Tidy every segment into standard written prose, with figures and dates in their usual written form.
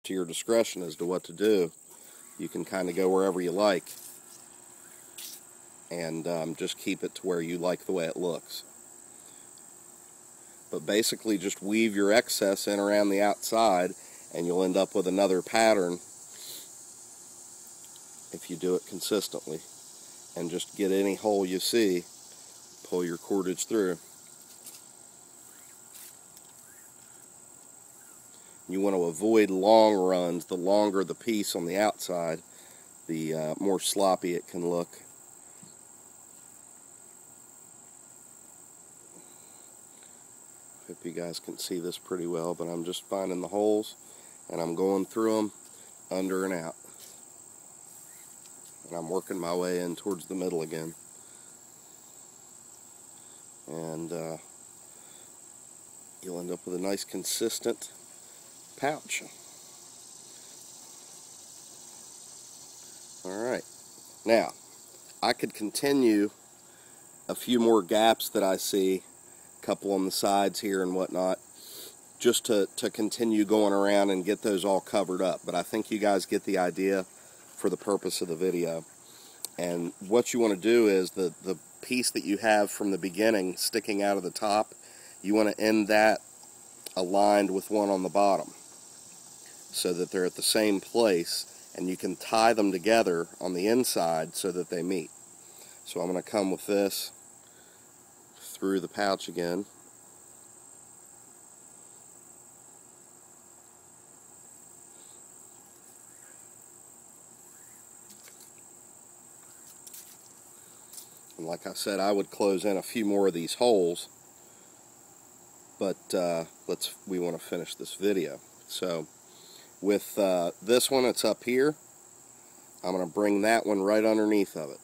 to your discretion as to what to do. You can kind of go wherever you like and just keep it to where you like the way it looks. But basically just weave your excess in around the outside and you'll end up with another pattern if you do it consistently. And just get any hole you see, pull your cordage through. You want to avoid long runs. The longer the piece on the outside, the more sloppy it can look. Hope you guys can see this pretty well, but I'm just finding the holes and I'm going through them under and out. And I'm working my way in towards the middle again. And you'll end up with a nice consistent pouch. Alright, now I could continue a few more gaps that I see, a couple on the sides here and whatnot, just to continue going around and get those all covered up, but I think you guys get the idea for the purpose of the video. And what you want to do is the piece that you have from the beginning sticking out of the top, you want to end that aligned with one on the bottom so that they're at the same place, and you can tie them together on the inside so that they meet. So I'm going to come with this through the pouch again. And like I said, I would close in a few more of these holes, but we want to finish this video. So with this one, it's up here. I'm going to bring that one right underneath of it.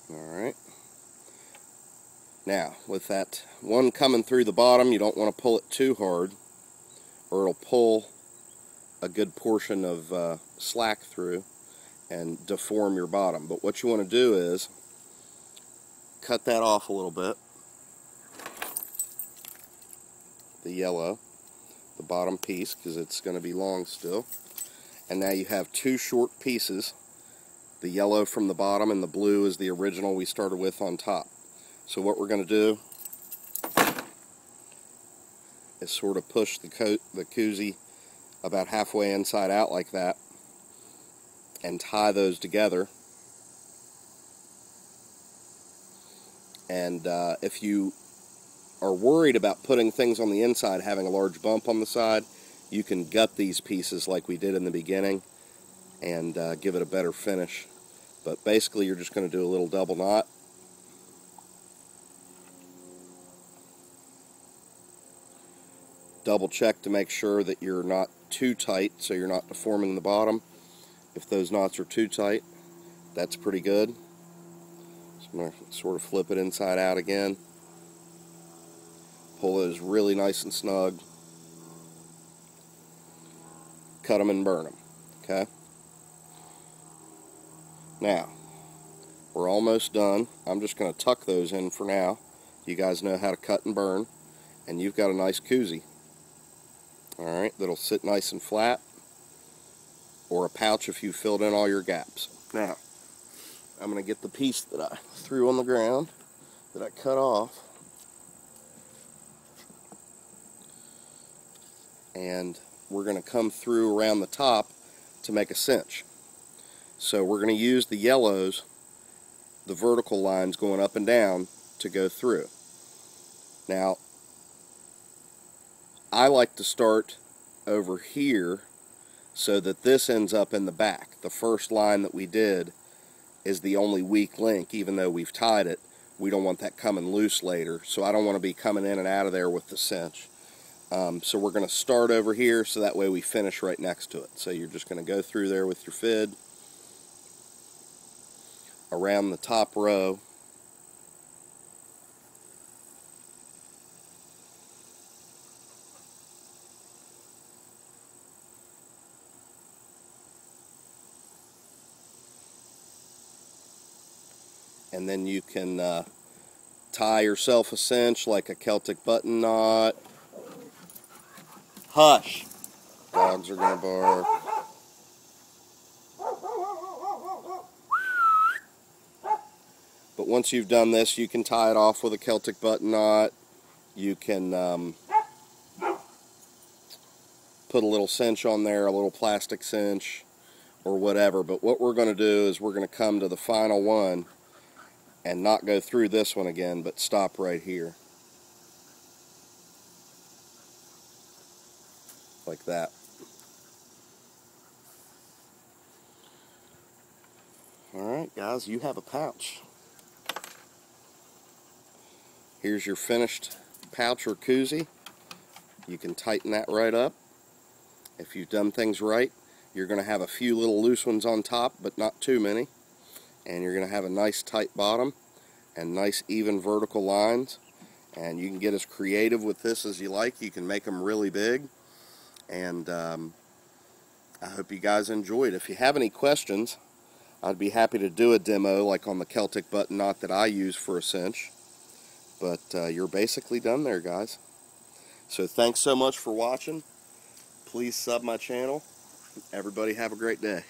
Alright. Now, with that one coming through the bottom, you don't want to pull it too hard, or it'll pull a good portion of slack through and deform your bottom. But what you want to do is cut that off a little bit, the yellow, the bottom piece, because it's going to be long still. And now you have two short pieces, the yellow from the bottom and the blue is the original we started with on top. So what we're going to do is sort of push the Coozie about halfway inside out like that and tie those together. And if you are worried about putting things on the inside having a large bump on the side, you can gut these pieces like we did in the beginning and give it a better finish. But basically you're just going to do a little double knot. Double check to make sure that you're not too tight so you're not deforming the bottom. If those knots are too tight, that's pretty good. So I'm going to sort of flip it inside out again. Pull those really nice and snug. Cut them and burn them. Okay? Now, we're almost done. I'm just going to tuck those in for now. You guys know how to cut and burn. And you've got a nice Coozie. Alright, that'll sit nice and flat. Or a pouch if you filled in all your gaps. Now, I'm going to get the piece that I threw on the ground, that I cut off. And we're going to come through around the top to make a cinch. So we're going to use the yellows, the vertical lines going up and down, to go through. Now, I like to start over here so that this ends up in the back. The first line that we did is the only weak link, even though we've tied it. We don't want that coming loose later, so I don't want to be coming in and out of there with the cinch. So we're going to start over here so that way we finish right next to it. So you're just going to go through there with your fid around the top row. and then you can tie yourself a cinch like a Celtic button knot. Hush! Dogs are going to bark. But once you've done this, you can tie it off with a Celtic button knot. You can put a little cinch on there, a little plastic cinch, or whatever. But what we're going to do is we're going to come to the final one and not go through this one again, but stop right here. Like that. Alright guys, you have a pouch. Here's your finished pouch or koozie. You can tighten that right up. If you've done things right, you're going to have a few little loose ones on top, but not too many. And you're going to have a nice tight bottom and nice even vertical lines. And you can get as creative with this as you like. You can make them really big. And I hope you guys enjoyed. If you have any questions, I'd be happy to do a demo like on the Celtic button knot that I use for a cinch. But you're basically done there, guys. So thanks so much for watching. Please sub my channel. Everybody have a great day.